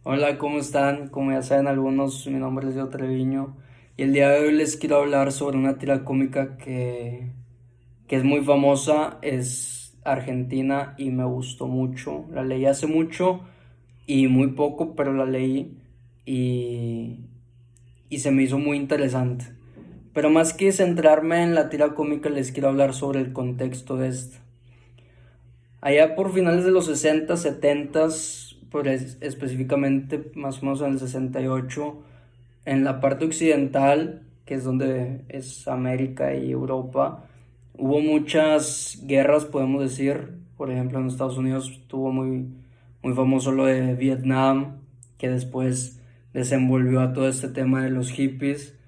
Hola, ¿cómo están? Como ya saben algunos, mi nombre es Diego Treviño y el día de hoy les quiero hablar sobre una tira cómica que es muy famosa, es argentina y me gustó mucho. La leí hace mucho y muy poco, pero la leí y, y se me hizo muy interesante. Pero más que centrarme en la tira cómica, les quiero hablar sobre el contexto de esta. Allá por finales de los 60, 70, pues específicamente más o menos en el 68, en la parte occidental, que es donde es América y Europa, hubo muchas guerras, podemos decir. Por ejemplo, en Estados Unidos estuvo muy famoso lo de Vietnam, que después desenvolvió a todo este tema de los hippies.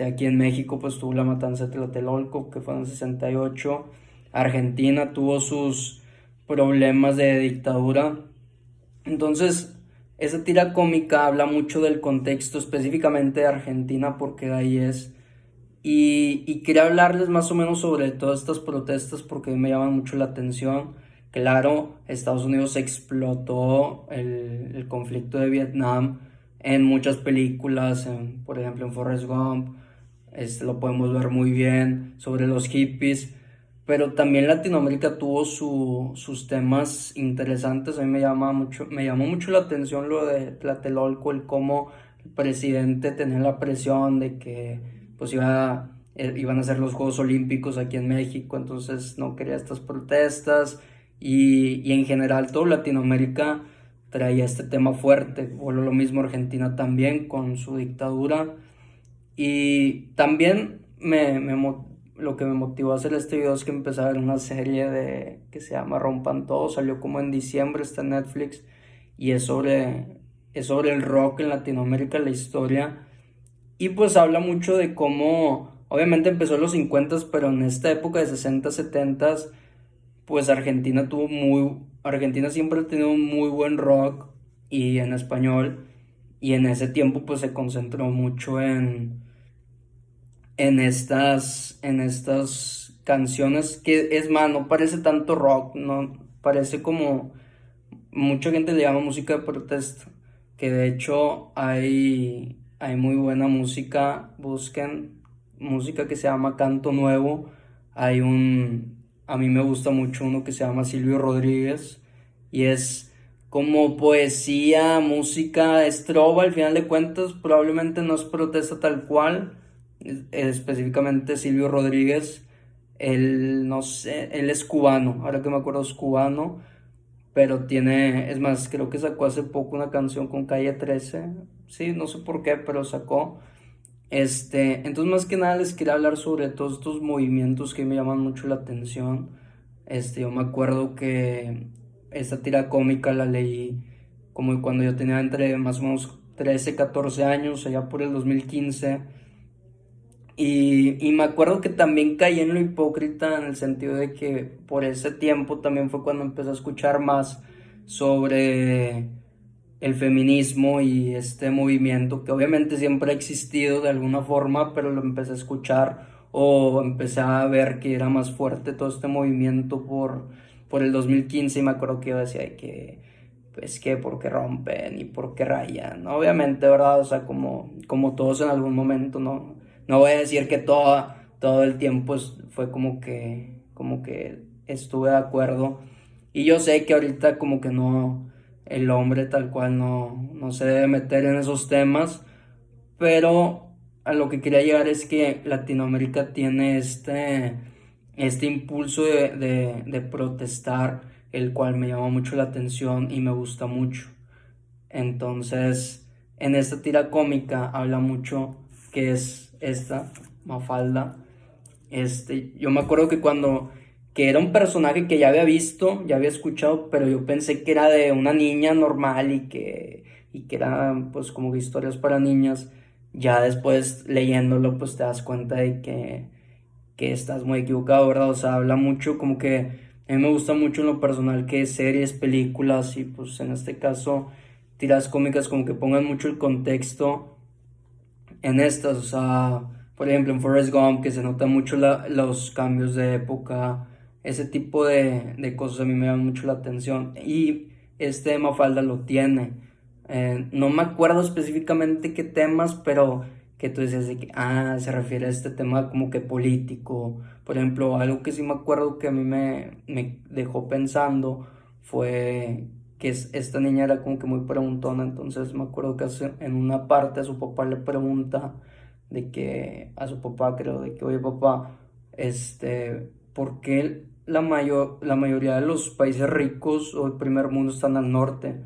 Aquí en México pues tuvo la matanza de Tlatelolco, que fue en el 68. Argentina tuvo sus problemas de dictadura. Entonces, esa tira cómica habla mucho del contexto específicamente de Argentina, porque de ahí es. Y quería hablarles más o menos sobre todas estas protestas porque me llaman mucho la atención. Claro, Estados Unidos explotó el conflicto de Vietnam en muchas películas, por ejemplo en Forrest Gump, lo podemos ver muy bien sobre los hippies, pero también Latinoamérica tuvo sus temas interesantes. A mí me llamó mucho la atención lo de Tlatelolco, el cómo el presidente tenía la presión de que pues iban a ser los Juegos Olímpicos aquí en México, entonces no quería estas protestas y en general todo Latinoamérica traía este tema fuerte, o lo mismo Argentina también con su dictadura. Y también lo que me motivó a hacer este video es que empecé a ver una serie que se llama Rompan Todo, salió como en diciembre, está en Netflix, y es sobre el rock en Latinoamérica, la historia, y pues habla mucho de cómo, obviamente empezó en los 50, pero en esta época de 60, 70, pues Argentina siempre ha tenido un muy buen rock y en español, y en ese tiempo pues se concentró mucho en estas canciones que es más, no parece tanto rock, no parece como mucha gente le llama música de protesta, que de hecho hay muy buena música. Busquen música que se llama Canto Nuevo. A mí me gusta mucho uno que se llama Silvio Rodríguez y es como poesía, música, estroba, al final de cuentas probablemente no es protesta tal cual. Específicamente Silvio Rodríguez, él no sé, él es cubano, ahora que me acuerdo es cubano, pero es más, creo que sacó hace poco una canción con Calle 13, sí, no sé por qué, pero sacó. Entonces más que nada les quería hablar sobre todos estos movimientos que me llaman mucho la atención. Yo me acuerdo que esta tira cómica la leí como cuando yo tenía entre más o menos 13 14 años, allá por el 2015. Y me acuerdo que también caí en lo hipócrita en el sentido de que por ese tiempo también fue cuando empecé a escuchar más sobre el feminismo y este movimiento que obviamente siempre ha existido de alguna forma, pero lo empecé a escuchar o empecé a ver que era más fuerte todo este movimiento por el 2015. Y me acuerdo que yo decía de que pues que por qué rompen y por qué rayan, obviamente, ¿verdad? O sea, como todos en algún momento, no voy a decir que todo el tiempo fue como que estuve de acuerdo. Y yo sé que ahorita como que no, el hombre tal cual no se debe meter en esos temas, pero a lo que quería llegar es que Latinoamérica tiene este impulso de protestar, el cual me llama mucho la atención y me gusta mucho. Entonces, en esta tira cómica habla mucho que es esta, Mafalda. Yo me acuerdo que era un personaje que ya había visto, ya había escuchado, pero yo pensé que era de una niña normal y que era pues como que historias para niñas. Ya después leyéndolo pues te das cuenta de que estás muy equivocado, ¿verdad? O sea, habla mucho como que a mí me gusta mucho en lo personal que series, películas y pues en este caso tiras cómicas como que pongan mucho el contexto en estas, o sea, por ejemplo en Forrest Gump, que se nota mucho los cambios de época, ese tipo de cosas a mí me llaman mucho la atención y este Mafalda lo tiene. No me acuerdo específicamente qué temas, pero que tú decías de que, se refiere a este tema como que político. Por ejemplo, algo que sí me acuerdo que a mí me dejó pensando fue que esta niña era como que muy preguntona, entonces me acuerdo que en una parte a su papá le pregunta de que, a su papá creo, de que, oye papá, ¿por qué la mayoría de los países ricos o el primer mundo están al norte?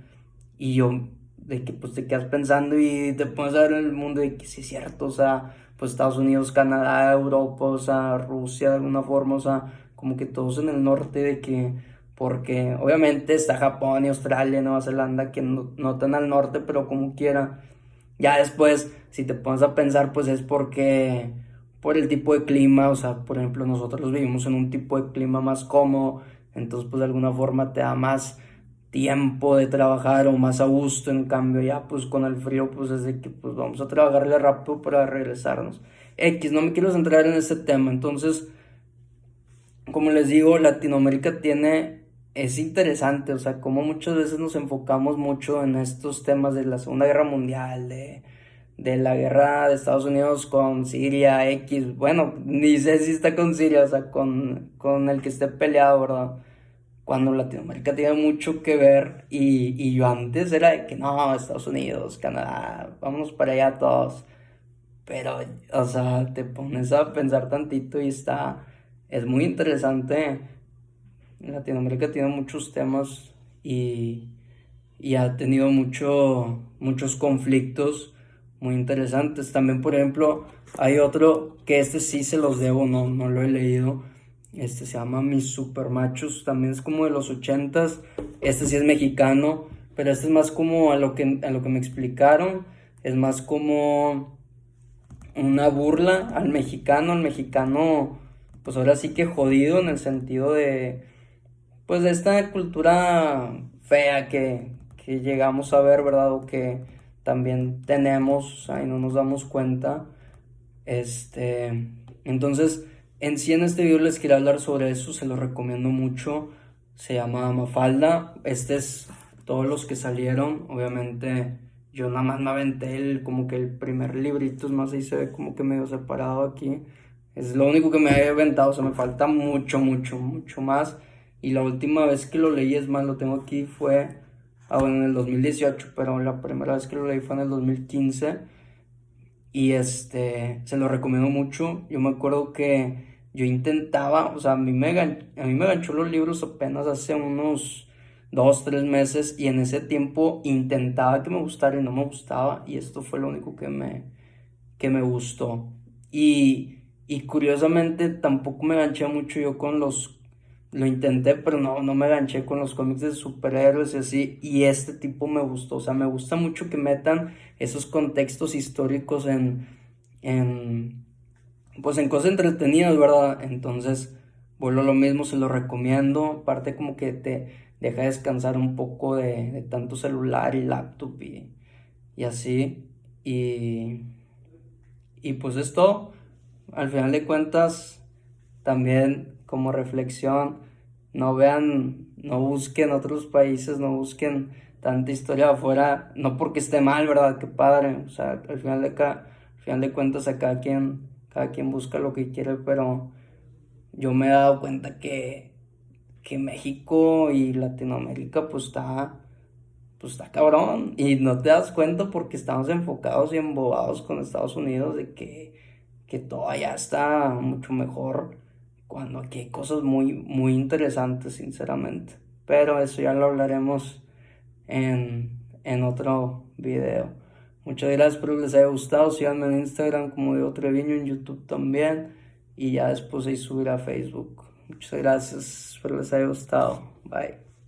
Y yo, de que pues te quedas pensando y te pones a ver el mundo de que sí es cierto, o sea, pues Estados Unidos, Canadá, Europa, o sea, Rusia de alguna forma, o sea, como que todos en el norte de que, porque obviamente está Japón y Australia, Nueva Zelanda, que no están al norte, pero como quiera. Ya después, si te pones a pensar, pues es porque, por el tipo de clima, o sea, por ejemplo, nosotros vivimos en un tipo de clima más cómodo, entonces pues de alguna forma te da más tiempo de trabajar o más a gusto. En cambio ya pues con el frío pues es de que pues vamos a trabajarle rápido para regresarnos. X, no me quiero centrar en ese tema. Entonces, como les digo, Latinoamérica es interesante, o sea, como muchas veces nos enfocamos mucho en estos temas de la Segunda Guerra Mundial, de la guerra de Estados Unidos con Siria, X, bueno, ni sé si está con Siria, o sea, con el que esté peleado, ¿verdad? Cuando Latinoamérica tiene mucho que ver y yo antes era de que no, Estados Unidos, Canadá, vámonos para allá todos. Pero, o sea, te pones a pensar tantito y es muy interesante. Latinoamérica tiene muchos temas y, y ha tenido muchos conflictos muy interesantes. También, por ejemplo, hay otro que sí se los debo, no lo he leído. Se llama Mis Supermachos, también es como de los ochentas. Sí es mexicano, pero es más como a lo que me explicaron. Es más como una burla al mexicano, pues ahora sí que jodido en el sentido de, pues de esta cultura fea que llegamos a ver, ¿verdad? O que también tenemos, o sea, y no nos damos cuenta. Entonces, en sí en este video les quería hablar sobre eso, se lo recomiendo mucho. Se llama Mafalda. Es todos los que salieron, obviamente. Yo nada más me aventé como que el primer librito, es más, ahí se ve como que medio separado aquí. Es lo único que me he aventado, o sea, me falta mucho más. Y la última vez que lo leí, es más, lo tengo aquí, bueno, en el 2018, pero la primera vez que lo leí fue en el 2015. Y se lo recomiendo mucho. Yo me acuerdo que yo intentaba, o sea, a mí me ganchó los libros apenas hace unos 2, 3 meses, y en ese tiempo intentaba que me gustara y no me gustaba, y esto fue lo único que me gustó. Y curiosamente tampoco me ganché mucho yo lo intenté, pero no me ganché con los cómics de superhéroes y así, y este tipo me gustó, o sea, me gusta mucho que metan esos contextos históricos en, pues en cosas entretenidas, ¿verdad? Entonces, vuelvo a lo mismo, se lo recomiendo, aparte como que te deja descansar un poco de tanto celular y laptop y así, y, y pues esto, al final de cuentas, también como reflexión, no busquen otros países, no busquen tanta historia de afuera, no porque esté mal, ¿verdad? Qué padre, o sea, al final de cuentas a cada quien busca lo que quiere, pero yo me he dado cuenta que México y Latinoamérica pues está cabrón, y no te das cuenta porque estamos enfocados y embobados con Estados Unidos de que todo allá está mucho mejor, cuando aquí hay cosas muy interesantes, sinceramente. Pero eso ya lo hablaremos en otro video. Muchas gracias, espero que les haya gustado. Síganme en Instagram como Diego Treviño, en YouTube también, y ya después ahí subir a Facebook. Muchas gracias, espero les haya gustado. Bye.